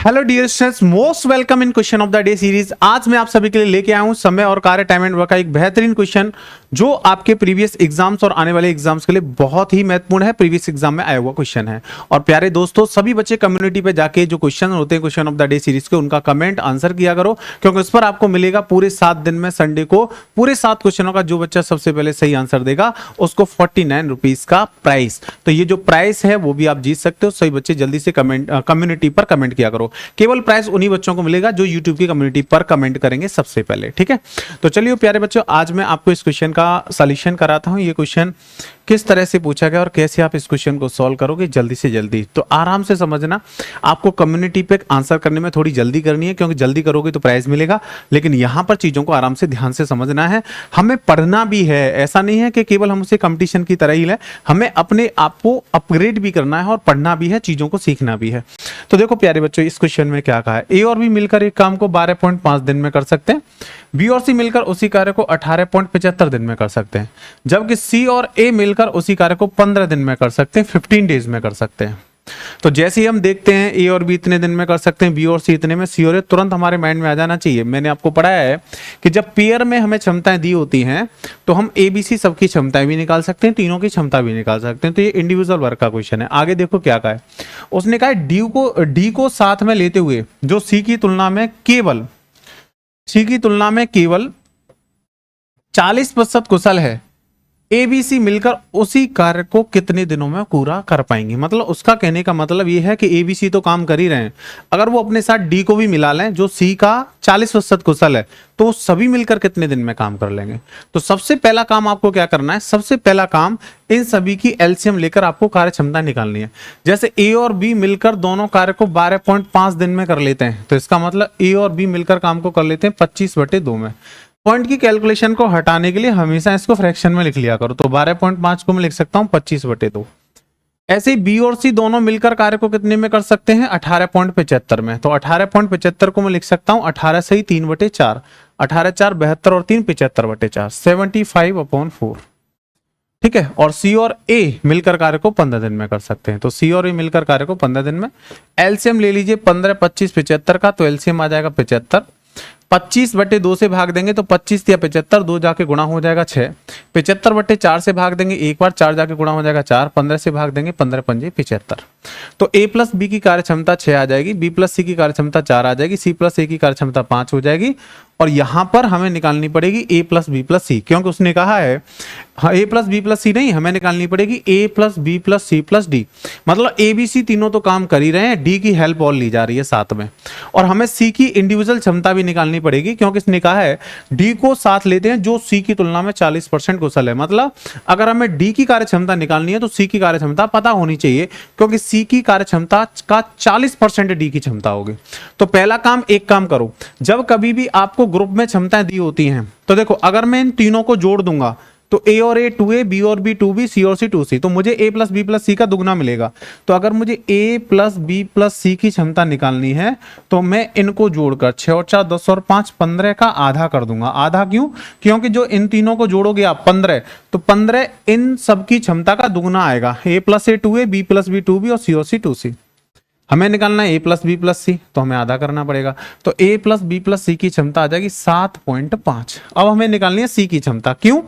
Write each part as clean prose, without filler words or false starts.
Hello dear students, most welcome in question of the day series. आज मैं आप सभी के लिए लेके आया हूं समय और कार्य टाइम एंड वर्क का एक बेहतरीन क्वेश्चन जो आपके प्रीवियस एग्जाम्स और आने वाले एग्जाम्स के लिए बहुत ही महत्वपूर्ण है। प्रीवियस एग्जाम में आया हुआ क्वेश्चन है। और प्यारे दोस्तों, सभी बच्चे कम्युनिटी पे जाके जो क्वेश्चन होते हैं question of the day series के, उनका कमेंट आंसर किया करो, क्योंकि उस पर आपको मिलेगा पूरे 7 दिन में संडे को पूरे 7 क्वेश्चनों का जो बच्चा सबसे पहले सही आंसर देगा उसको 49 रुपीज का प्राइस। तो ये जो प्राइस है वो भी आप जीत सकते हो। सही बच्चे जल्दी से कम्युनिटी पर कमेंट किया करो। केवल प्राइस उन्हीं बच्चों को मिलेगा जो YouTube की कम्युनिटी पर कमेंट करेंगे सबसे पहले, ठीक है। तो चलिए प्यारे बच्चों, आज मैं आपको इस क्वेश्चन का सॉल्यूशन कराता हूं। ये क्वेश्चन किस तरह से पूछा गया और कैसे आप इस क्वेश्चन को सॉल्व करोगे जल्दी से जल्दी। तो आराम से समझना, आपको कम्युनिटी पे आंसर करने में थोड़ी जल्दी करनी है, क्योंकि जल्दी करोगे तो प्राइज मिलेगा। लेकिन यहां पर चीजों को आराम से ध्यान से समझना है। हमें पढ़ना भी है, ऐसा नहीं है कि केवल हम उसे कंपटीशन की तरह ही लें। हमें अपने आप को अपग्रेड भी करना है और पढ़ना भी है, चीजों को सीखना भी है। तो देखो प्यारे बच्चों, इस क्वेश्चन में क्या कहा है, ए और बी मिलकर एक काम को 12.5 दिन में कर सकते हैं, बी और सी मिलकर उसी कार्य को 18.75 दिन में कर सकते हैं, जबकि सी और ए मिलकर उसी कार्य को 15 दिन में कर सकते हैं, 15 डेज में कर सकते हैं। तो जैसे ही हम देखते हैं ए और बी इतने दिन में कर सकते हैं, बी और सी इतने में, सी और ए, तुरंत हमारे माइंड में आ जाना चाहिए। मैंने आपको पढ़ाया है कि जब पेयर में हमें क्षमताएं दी होती हैं तो हम ए बी सी सबकी क्षमताएं भी निकाल सकते हैं, तीनों की क्षमता भी निकाल सकते हैं। तो ये इंडिविजुअल वर्क का क्वेश्चन है। आगे देखो क्या कहा है, उसने कहा डी को साथ में लेते हुए जो सी की तुलना में केवल 40% कुशल है, एबीसी मिलकर उसी कार्य को कितने दिनों में पूरा कर पाएंगे। मतलब उसका कहने का मतलब यह है कि एबीसी तो काम कर ही रहे हैं, अगर वो अपने साथ डी को भी मिला लें जो सी का 40% कुशल है, तो सभी मिलकर कितने दिन में काम कर लेंगे। तो सबसे पहला काम आपको क्या करना है, सबसे पहला काम इन सभी की एलसीएम लेकर आपको कार्य क्षमता निकालनी है। जैसे ए और बी मिलकर दोनों कार्य को 12.5 दिन में कर लेते हैं, तो इसका मतलब ए और बी मिलकर काम को कर लेते हैं 25/2 में। पॉइंट की कैलकुलेशन को हटाने के लिए हमेशा इसको फ्रैक्शन में लिख लिया करो। तो 12.5 को मैं लिख सकता हूं 25/2। ऐसे ही बी और सी दोनों मिलकर कार्य को कितने में कर सकते हैं, 18.75 में। तो 18.75 को मैं लिख सकता हूं 18 से ही 3/4, 18 4 72 और 3 75/4, 75/4, ठीक है। और सी और ए मिलकर कार्य को 15 दिन में कर सकते हैं। तो सी और ए मिलकर कार्य को 15 दिन में। एलसीएम ले लीजिए 15, 25, 75 का, तो एलसीएम आ जाएगा 75। 25/2 से भाग देंगे तो 25 या 75, 2 जाके गुणा हो जाएगा 6। 75/4 से भाग देंगे एक बार, 4 जाके गुणा हो जाएगा 4। 15 से भाग देंगे 15 पंजे 75। तो ए प्लस बी की कार्य क्षमता 6 आ जाएगी, बी प्लस सी की कार्य क्षमता 4 आ जाएगी, सी प्लस ए की कार्य क्षमता 5 हो जाएगी। और यहां पर हमें निकालनी पड़ेगी A plus B plus C, क्योंकि उसने कहा है A plus B plus C नहीं, हमें निकालनी पड़ेगी A plus B plus C plus D. मतलब ए बी सी तीनों तो काम कर ही रहे हैं, डी की हेल्प और ली जा रही है साथ में। और हमें सी की इंडिविजुअल क्षमता भी निकालनी पड़ेगी, क्योंकि इसने कहा है डी को साथ लेते हैं जो सी की तुलना में 40% कुशल है। मतलब अगर हमें डी की कार्य क्षमता निकालनी है तो सी की कार्य क्षमता पता होनी चाहिए, क्योंकि सी की कार्य क्षमता का 40% डी की क्षमता होगी। तो पहला काम, एक काम करो, जब कभी भी आपको ग्रुप में क्षमताएं दी होती हैं तो देखो, अगर मैं इन तीनों को जोड़ दूंगा तो ए और ए 2a, बी और बी 2b, सी और सी 2c, तो मुझे ए प्लस बी प्लस सी का दुगना मिलेगा। तो अगर मुझे ए प्लस बी प्लस सी की क्षमता निकालनी है तो मैं इनको जोड़कर 6 और 4 10 और 5 15 का आधा कर दूंगा। आधा क्यों, क्योंकि जो इन तीनों को जोड़ोगे आप 15, तो 15 इन सबकी क्षमता का दुगना आएगा। A plus A 2a, B plus B 2b और सी और सी 2c। हमें निकालना है A plus B plus C, तो हमें आधा करना पड़ेगा। तो A plus B plus C की क्षमता आ जाएगी 7.5। अब हमें निकालनी है सी की क्षमता। क्यों,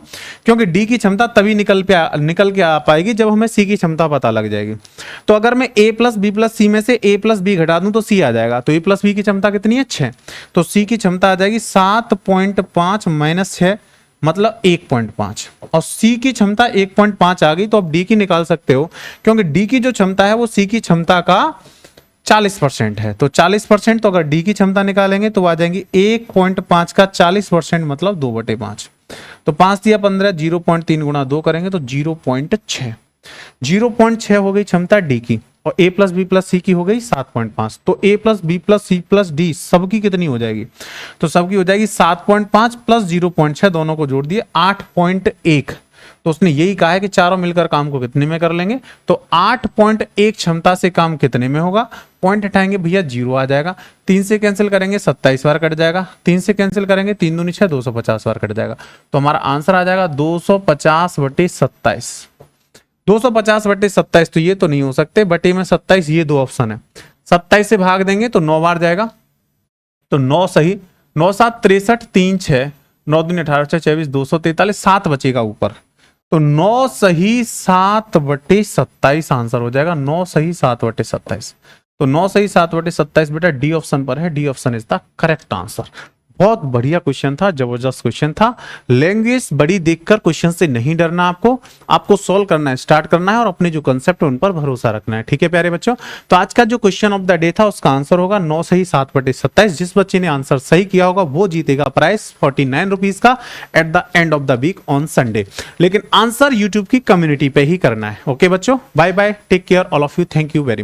क्योंकि डी की क्षमता तभी निकल के आ पाएगी जब हमें सी की क्षमता पता लग जाएगी। तो अगर मैं ए प्लस बी प्लस सी में से ए प्लस बी घटा दूं तो सी आ जाएगा। तो ए प्लस बी की क्षमता कितनी है, 6। तो सी की क्षमता आ जाएगी 7.5 माइनस 6, मतलब 1.5। और सी की क्षमता 1.5 आ गई, तो अब डी की निकाल सकते हो, क्योंकि डी की जो क्षमता है वो सी की क्षमता का 40% है। तो 40%, तो अगर डी की क्षमता निकालेंगे तो आ जाएंगे 1.5 का 40%, मतलब 2/5। तो 5 दिया 15, 0.3 गुणा 2 करेंगे तो 0.6। 0.6 हो गई क्षमता डी की, और A plus B plus C की हो गई 7.5। तो A plus B plus C plus D सबकी कितनी हो जाएगी, तो सबकी हो जाएगी 7.5 प्लस 0.6, दोनों को जोड़ दिए 8.1। तो उसने यही कहा है कि चारों मिलकर काम को कितने में कर लेंगे। तो 8.1 क्षमता से काम कितने में होगा, पॉइंट हटाएंगे भैया 0 आ जाएगा। 3 से कैंसिल करेंगे 27 बार कट जाएगा, 3 से कैंसिल करेंगे 3 दूनी 6, 250 बार कट जाएगा। तो हमारा आंसर आ जाएगा 250/27। 250/27, तो ये तो नहीं हो सकते, बटे में 27, ये दो ऑप्शन है। 27 से भाग देंगे तो 9 बार जाएगा, तो 9 सही, 9 7 63 3 6, 9 दूनी 18 6 24 243, 7 बचेगा ऊपर, तो 9 सही 7/27 आंसर हो जाएगा। 9 सही 7/27, तो 9 सही 7/27 बेटा डी ऑप्शन पर है। D option is the correct answer. बहुत बढ़िया क्वेश्चन था, जबरदस्त क्वेश्चन था। लैंग्वेज बड़ी देखकर क्वेश्चन से नहीं डरना, आपको सॉल्व करना है, स्टार्ट करना है और अपने जो कंसेप्ट है उन पर भरोसा रखना है। ठीक है प्यारे बच्चों, तो आज का जो क्वेश्चन ऑफ द डे था उसका आंसर होगा 9 सही 7/27। जिस बच्चे ने आंसर सही किया होगा वो जीतेगा प्राइस 49 रुपीज का at the end of the week on Sunday. लेकिन आंसर यूट्यूब की कम्युनिटी पे ही करना है। ओके बच्चों, bye bye, take care all of you, thank you very much.